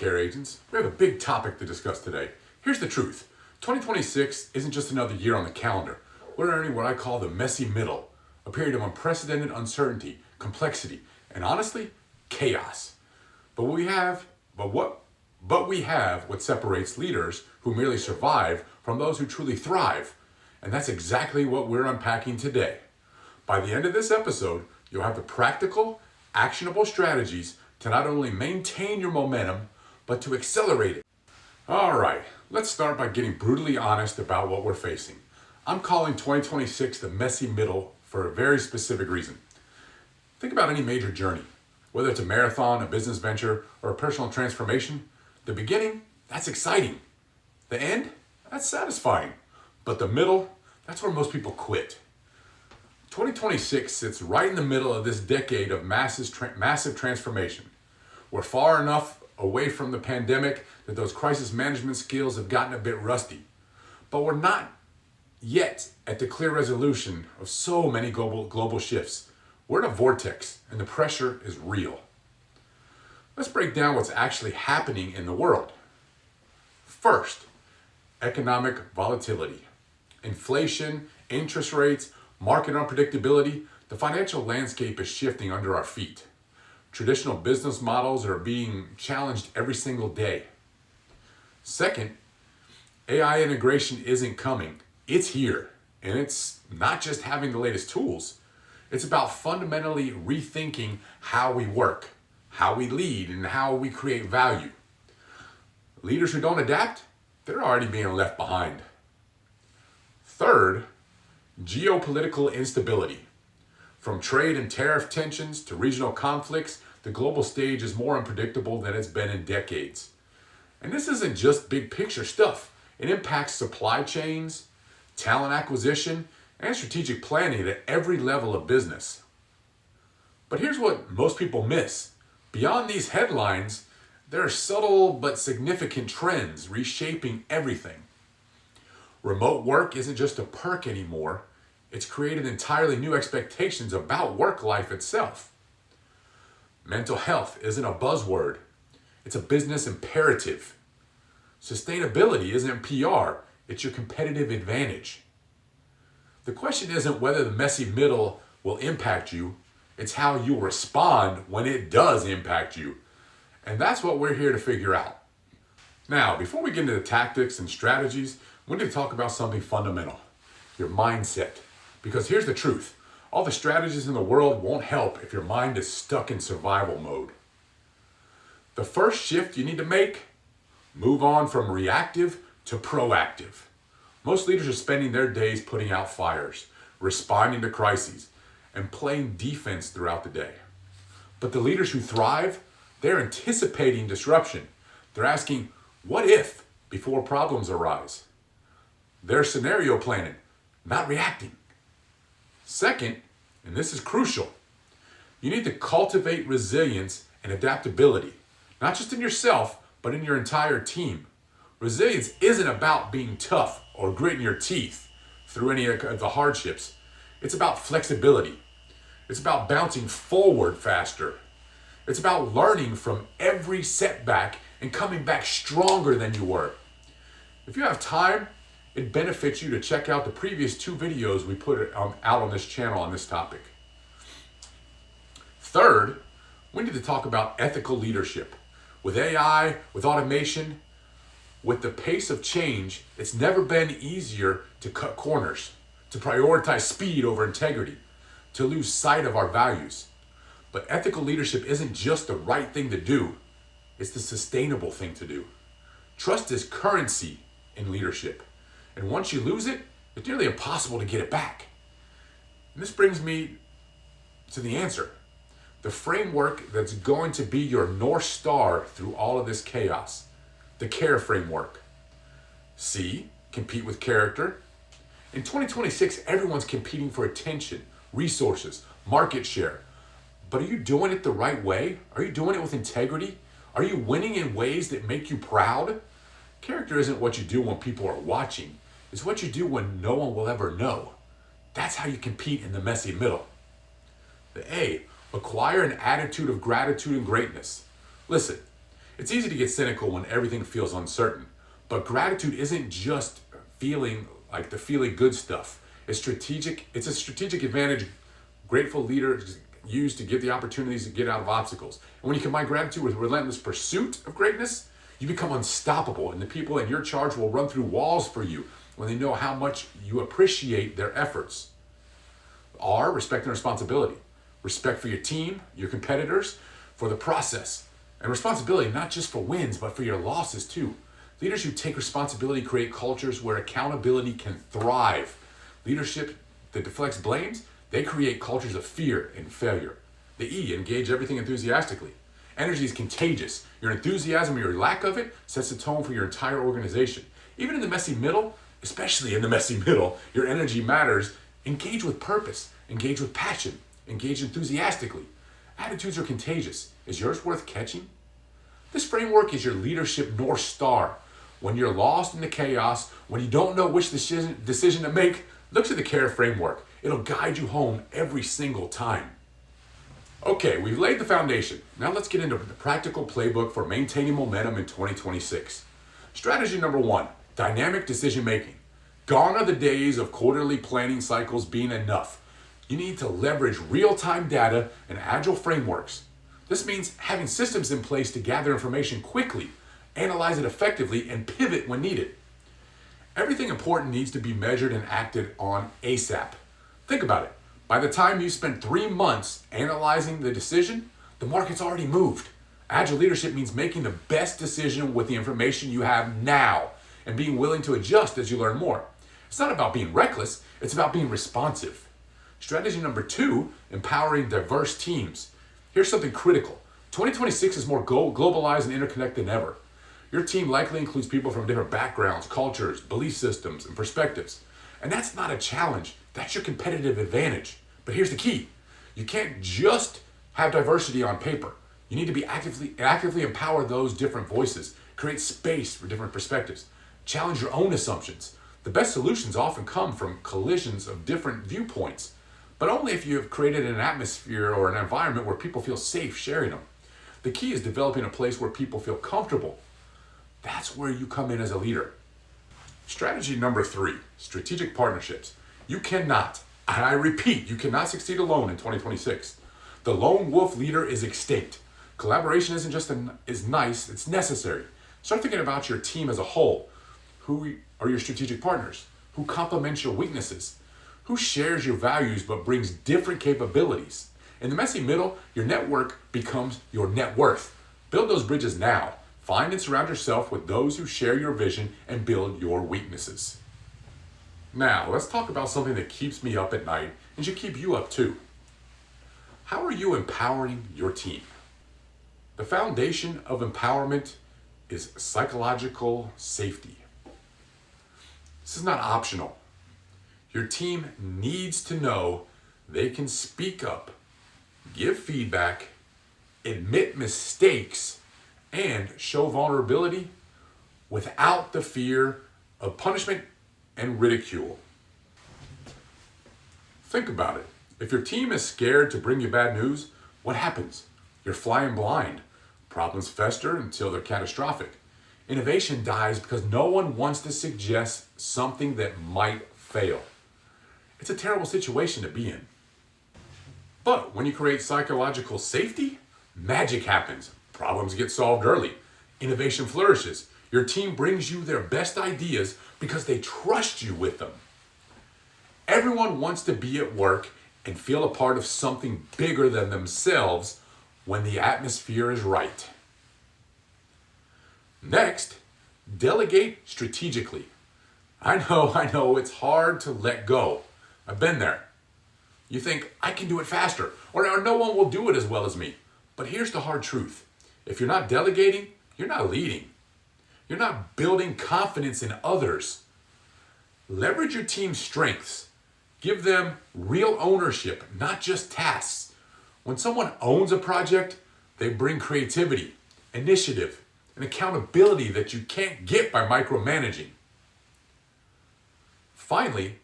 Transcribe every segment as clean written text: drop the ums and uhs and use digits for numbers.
care agents. We have a big topic to discuss today. Here's the truth. 2026 isn't just another year on the calendar. We're entering what I call the messy middle, a period of unprecedented uncertainty, complexity, and honestly, chaos. But we have what separates leaders who merely survive from those who truly thrive. And that's exactly what we're unpacking today. By the end of this episode, you'll have the practical, actionable strategies to not only maintain your momentum, but to accelerate it. All right, let's start by getting brutally honest about what we're facing. I'm calling 2026 the messy middle for a very specific reason. Think about any major journey, whether it's a marathon, a business venture, or a personal transformation. The beginning, that's exciting. The end, that's satisfying. But the middle, that's where most people quit. 2026 sits right in the middle of this decade of massive transformation. We're far enough away from the pandemic that those crisis management skills have gotten a bit rusty. But we're not yet at the clear resolution of so many global shifts. We're in a vortex, and the pressure is real. Let's break down what's actually happening in the world. First, economic volatility. Inflation, interest rates, market unpredictability, the financial landscape is shifting under our feet. Traditional business models are being challenged every single day. Second, AI integration isn't coming. It's here. And it's not just having the latest tools. It's about fundamentally rethinking how we work, how we lead, and how we create value. Leaders who don't adapt, they're already being left behind. Third, geopolitical instability. From trade and tariff tensions to regional conflicts, the global stage is more unpredictable than it's been in decades. And this isn't just big picture stuff. It impacts supply chains, talent acquisition, and strategic planning at every level of business. But here's what most people miss. Beyond these headlines, there are subtle but significant trends reshaping everything. Remote work isn't just a perk anymore. It's created entirely new expectations about work life itself. Mental health isn't a buzzword. It's a business imperative. Sustainability isn't PR. It's your competitive advantage. The question isn't whether the messy middle will impact you. It's how you respond when it does impact you. And that's what we're here to figure out. Now, before we get into the tactics and strategies, we need to talk about something fundamental, your mindset. Because here's the truth. All the strategies in the world won't help if your mind is stuck in survival mode. The first shift you need to make, move on from reactive to proactive. Most leaders are spending their days putting out fires, responding to crises, and playing defense throughout the day. But the leaders who thrive, they're anticipating disruption. They're asking, what if, before problems arise? They're scenario planning, not reacting. Second, and this is crucial, you need to cultivate resilience and adaptability, not just in yourself, but in your entire team. Resilience isn't about being tough or gritting your teeth through any of the hardships. It's about flexibility. It's about bouncing forward faster. It's about learning from every setback and coming back stronger than you were. If you have time, it benefits you to check out the previous 2 videos we put out on this channel on this topic. Third, we need to talk about ethical leadership. With AI, with automation, with the pace of change, it's never been easier to cut corners, to prioritize speed over integrity, to lose sight of our values. But ethical leadership isn't just the right thing to do, it's the sustainable thing to do. Trust is currency in leadership. And once you lose it, it's nearly impossible to get it back. And this brings me to the answer. The framework that's going to be your North Star through all of this chaos. The CARE framework. C, compete with character. In 2026, everyone's competing for attention, resources, market share. But are you doing it the right way? Are you doing it with integrity? Are you winning in ways that make you proud? Character isn't what you do when people are watching. It's what you do when no one will ever know. That's how you compete in the messy middle. The A, acquire an attitude of gratitude and greatness. Listen, It's easy to get cynical when everything feels uncertain, but gratitude isn't just feeling like the feeling good stuff. It's strategic. It's a strategic advantage grateful leaders use to get the opportunities to get out of obstacles. And when you combine gratitude with relentless pursuit of greatness, you become unstoppable, and the people in your charge will run through walls for you when they know how much you appreciate their efforts. R, respect and responsibility. Respect for your team, your competitors, for the process. And responsibility not just for wins, but for your losses too. Leaders who take responsibility create cultures where accountability can thrive. Leadership that deflects blames, they create cultures of fear and failure. The E, engage everything enthusiastically. Energy is contagious. Your enthusiasm or your lack of it sets the tone for your entire organization. Even in the messy middle, especially in the messy middle, your energy matters. Engage with purpose, engage with passion, engage enthusiastically. Attitudes are contagious. Is yours worth catching? This framework is your leadership North Star. When you're lost in the chaos, when you don't know which decision to make, look to the CARE framework. It'll guide you home every single time. Okay, we've laid the foundation. Now let's get into the practical playbook for maintaining momentum in 2026. Strategy number 1, dynamic decision making. Gone are the days of quarterly planning cycles being enough. You need to leverage real-time data and agile frameworks. This means having systems in place to gather information quickly, analyze it effectively, and pivot when needed. Everything important needs to be measured and acted on ASAP. Think about it. By the time you spend 3 months analyzing the decision, the market's already moved. Agile leadership means making the best decision with the information you have now and being willing to adjust as you learn more. It's not about being reckless, it's about being responsive. Strategy number 2, empowering diverse teams. Here's something critical. 2026 is more globalized and interconnected than ever. Your team likely includes people from different backgrounds, cultures, belief systems, and perspectives. And that's not a challenge, that's your competitive advantage. But here's the key. You can't just have diversity on paper. You need to be actively empower those different voices, create space for different perspectives, challenge your own assumptions. The best solutions often come from collisions of different viewpoints, but only if you have created an atmosphere or an environment where people feel safe sharing them. The key is developing a place where people feel comfortable. That's where you come in as a leader. Strategy number 3, strategic partnerships. You cannot, and I repeat, you cannot succeed alone in 2026. The lone wolf leader is extinct. Collaboration isn't just is nice, it's necessary. Start thinking about your team as a whole. Who are your strategic partners? Who complements your weaknesses? Who shares your values but brings different capabilities? In the messy middle, your network becomes your net worth. Build those bridges now. Find and surround yourself with those who share your vision and build your weaknesses. Now, let's talk about something that keeps me up at night and should keep you up too. How are you empowering your team? The foundation of empowerment is psychological safety. This is not optional. Your team needs to know they can speak up, give feedback, admit mistakes, and show vulnerability without the fear of punishment and ridicule. Think about it. If your team is scared to bring you bad news, what happens? You're flying blind. Problems fester until they're catastrophic. Innovation dies because no one wants to suggest something that might fail. It's a terrible situation to be in. But when you create psychological safety, magic happens. Problems get solved early. Innovation flourishes. Your team brings you their best ideas because they trust you with them. Everyone wants to be at work and feel a part of something bigger than themselves when the atmosphere is right. Next, delegate strategically. I know, it's hard to let go. I've been there. You think, I can do it faster, or no one will do it as well as me. But here's the hard truth. If you're not delegating, you're not leading. You're not building confidence in others. Leverage your team's strengths. Give them real ownership, not just tasks. When someone owns a project, they bring creativity, initiative, and accountability that you can't get by micromanaging. Finally,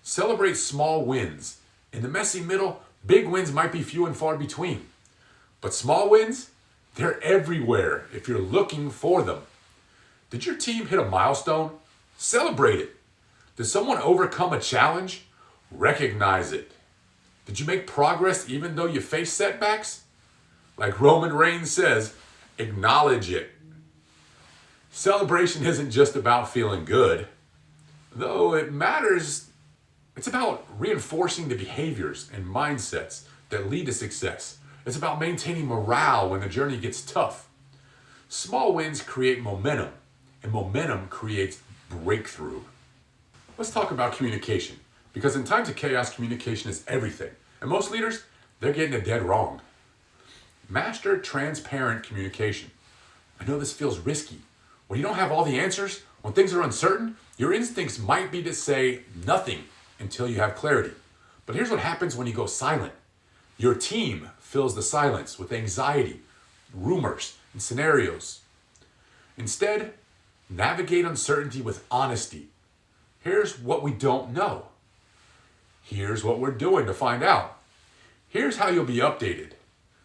celebrate small wins. In the messy middle, big wins might be few and far between. But small wins, They're everywhere if you're looking for them. Did your team hit a milestone? Celebrate it. Did someone overcome a challenge? Recognize it. Did you make progress even though you face setbacks? Like Roman Reigns says, acknowledge it. Celebration isn't just about feeling good, though it matters. It's about reinforcing the behaviors and mindsets that lead to success. It's about maintaining morale when the journey gets tough. Small wins create momentum, and momentum creates breakthrough. Let's talk about communication, because in times of chaos, communication is everything. And most leaders, they're getting it dead wrong. Master transparent communication. I know this feels risky. When you don't have all the answers, when things are uncertain, your instincts might be to say nothing until you have clarity. But here's what happens when you go silent. Your team fills the silence with anxiety, rumors, and scenarios. Instead, navigate uncertainty with honesty. Here's what we don't know. Here's what we're doing to find out. Here's how you'll be updated.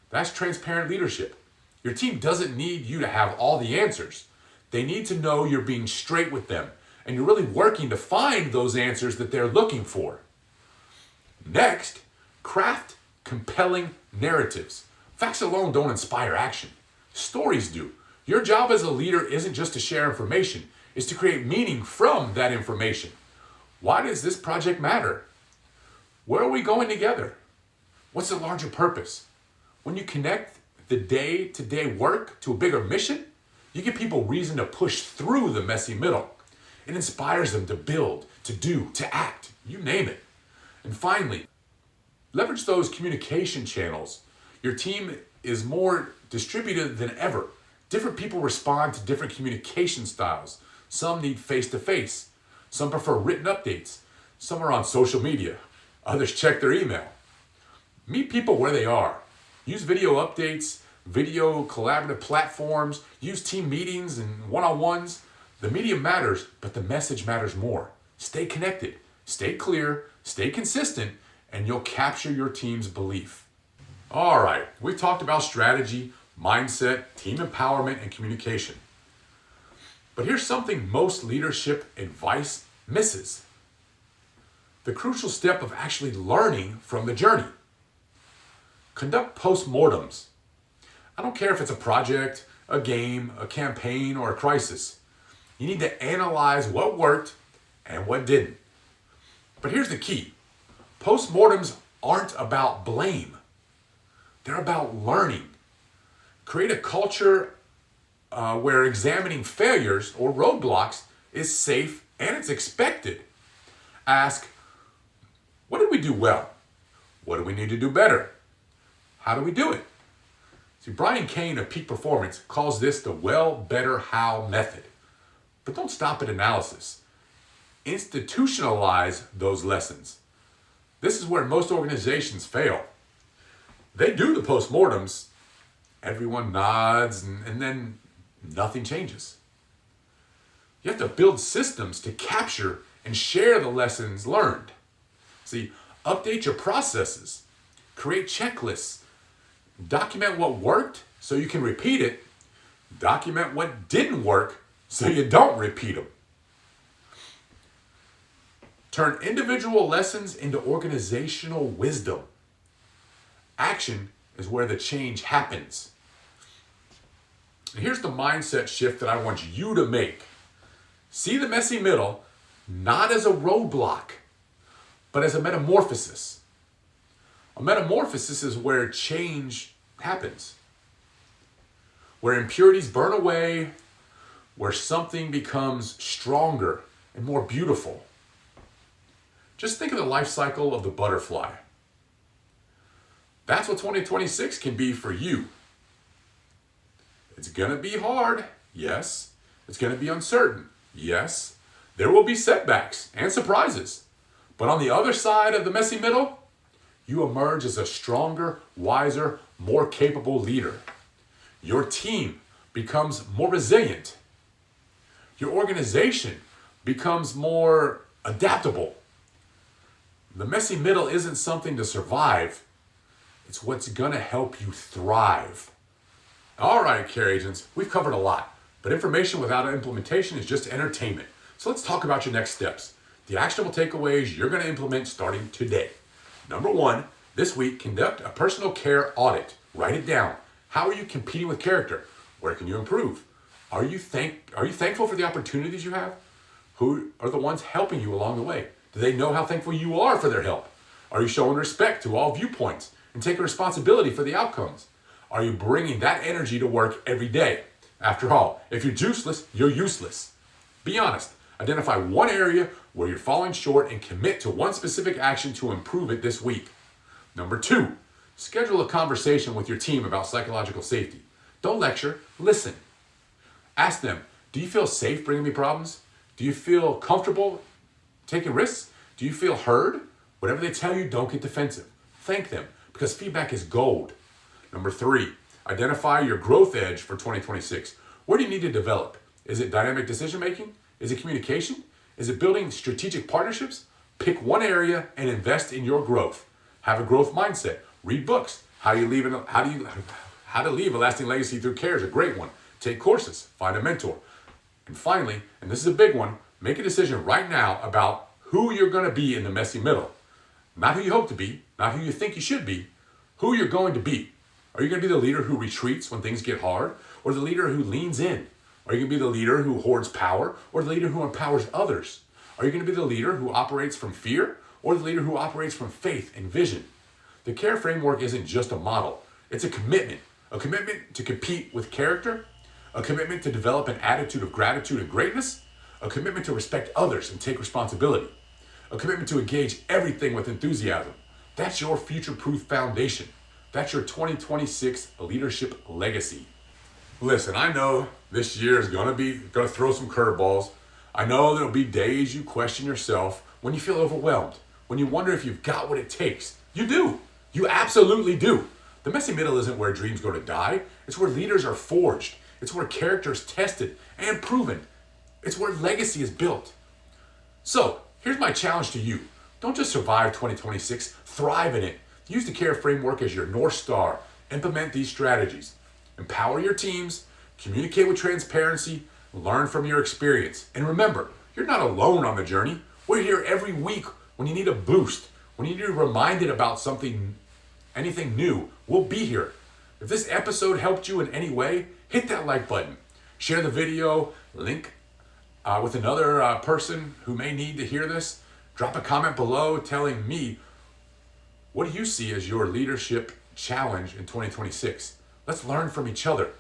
That's transparent leadership. Your team doesn't need you to have all the answers. They need to know you're being straight with them and you're really working to find those answers that they're looking for. Next, craft compelling narratives. Facts alone don't inspire action. Stories do. Your job as a leader isn't just to share information, it's to create meaning from that information. Why does this project matter? Where are we going together? What's the larger purpose? When you connect the day-to-day work to a bigger mission, you give people reason to push through the messy middle. It inspires them to build, to do, to act, you name it. And finally, leverage those communication channels. Your team is more distributed than ever. Different people respond to different communication styles. Some need face-to-face. Some prefer written updates. Some are on social media. Others check their email. Meet people where they are. Use video updates, video collaborative platforms, use team meetings and one-on-ones. The medium matters, but the message matters more. Stay connected, stay clear, stay consistent, and you'll capture your team's belief. All right, we talked about strategy, mindset, team empowerment, and communication. But here's something most leadership advice misses. The crucial step of actually learning from the journey. Conduct postmortems. I don't care if it's a project, a game, a campaign, or a crisis. You need to analyze what worked and what didn't. But here's the key. Postmortems aren't about blame. They're about learning. Create a culture where examining failures or roadblocks is safe and it's expected. Ask, what did we do well? What do we need to do better? How do we do it? See, Brian Kane of Peak Performance calls this the well, better, how method. But don't stop at analysis. Institutionalize those lessons. This is where most organizations fail. They do the postmortems, everyone nods, and then nothing changes. You have to build systems to capture and share the lessons learned. See, update your processes, create checklists, document what worked so you can repeat it, document what didn't work so you don't repeat them. Turn individual lessons into organizational wisdom. Action is where the change happens. And here's the mindset shift that I want you to make. See the messy middle not as a roadblock, but as a metamorphosis. A metamorphosis is where change happens, where impurities burn away, where something becomes stronger and more beautiful. Just think of the life cycle of the butterfly. That's what 2026 can be for you. It's going to be hard, yes. It's going to be uncertain, yes. There will be setbacks and surprises. But on the other side of the messy middle, you emerge as a stronger, wiser, more capable leader. Your team becomes more resilient. Your organization becomes more adaptable. The messy middle isn't something to survive. It's what's going to help you thrive. All right, care agents, we've covered a lot, but information without implementation is just entertainment. So let's talk about your next steps. The actionable takeaways you're going to implement starting today. Number one, this week, conduct a personal care audit. Write it down. How are you competing with character? Where can you improve? Are you thankful for the opportunities you have? Who are the ones helping you along the way? Do they know how thankful you are for their help? Are you showing respect to all viewpoints and taking responsibility for the outcomes? Are you bringing that energy to work every day? After all, if you're juiceless, you're useless. Be honest. Identify one area where you're falling short and commit to one specific action to improve it this week. Number two, schedule a conversation with your team about psychological safety. Don't lecture, listen. Ask them, do you feel safe bringing me problems? Do you feel comfortable taking risks? Do you feel heard? Whatever they tell you, don't get defensive. Thank them, because feedback is gold. Number three, identify your growth edge for 2026. Where do you need to develop? Is it dynamic decision making? Is it communication? Is it building strategic partnerships? Pick one area and invest in your growth. Have a growth mindset. Read books. How to leave a lasting legacy through care is a great one. Take courses. Find a mentor. And finally, and this is a big one, make a decision right now about who you're going to be in the messy middle. Not who you hope to be, not who you think you should be, who you're going to be. Are you going to be the leader who retreats when things get hard, or the leader who leans in? Are you going to be the leader who hoards power, or the leader who empowers others? Are you going to be the leader who operates from fear, or the leader who operates from faith and vision? The care framework isn't just a model. It's a commitment to compete with character, a commitment to develop an attitude of gratitude and greatness, a commitment to respect others and take responsibility, a commitment to engage everything with enthusiasm. That's your future-proof foundation. That's your 2026 leadership legacy. Listen, I know this year is gonna throw some curveballs. I know there'll be days you question yourself, when you feel overwhelmed, when you wonder if you've got what it takes. You do. You absolutely do. The messy middle isn't where dreams go to die. It's where leaders are forged. It's where character is tested and proven. It's where legacy is built. So, here's my challenge to you. Don't just survive 2026, thrive in it. Use the care framework as your North Star. Implement these strategies. Empower your teams, communicate with transparency, learn from your experience. And remember, you're not alone on the journey. We're here every week when you need a boost, when you need to be reminded about anything new. We'll be here. If this episode helped you in any way, hit that like button. Share the video, link with another person who may need to hear this. Drop a comment below telling me, what do you see as your leadership challenge in 2026? Let's learn from each other.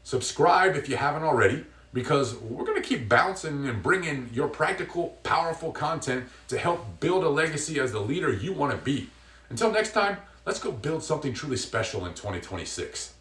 Subscribe if you haven't already, because we're going to keep bouncing and bringing your practical, powerful content to help build a legacy as the leader you want to be. Until next time, let's go build something truly special in 2026.